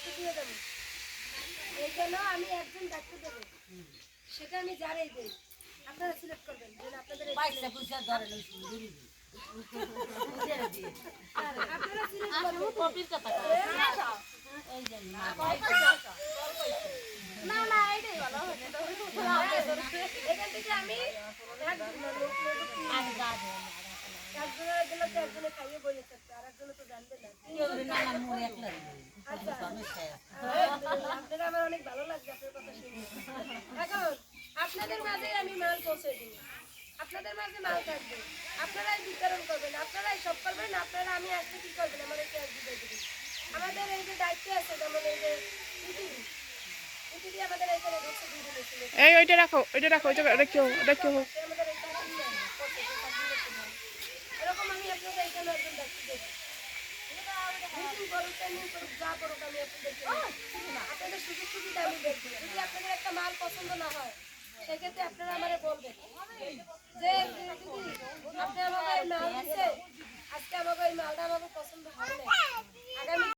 দায়িত্ব দিয়ে দেবো, এই জন্য আমি একজন দায়িত্ব দেবো, সেটা আমি যারাই দেই আপনারা সিলেক্ট করবেন যে আপনাদের আপনারা সিলেক্ট না না এটাই ভালো হবে এখান থেকে আমি একজনে খাইয়ে বলে থাকতে আর একজনে তো জানবে না। আপনারা আমার অনেক ভালো লাগছে আপনার কথা শুনে। এখন আপনাদের মাঝে আমি মাল পৌঁছে দিই, আপনাদের মাঝে মাল থাকবে, আপনারাই বিতরণ করবেন, আপনারাই সব করবেন, আপনারা আমি আসতে কি করবেন আমাদের ক্যাশ দিতে দেবেন। আমাদের এই যে দায়িত্ব আছে যেমন এই যে আমাদের এখানে ঢুকছে দিয়ে দিয়েছিল এই ওইটা রাখো ওইটা রাখো আমাদের এখানে এরকম আমি আপনাদের এখানে একজন দায়িত্ব দেবো। আপনাদের সুযোগ সুবিধা আমি দেখবো, যদি আপনাদের একটা মাল পছন্দ না হয় সেক্ষেত্রে আপনারা আমারে বলবেন যে দিদি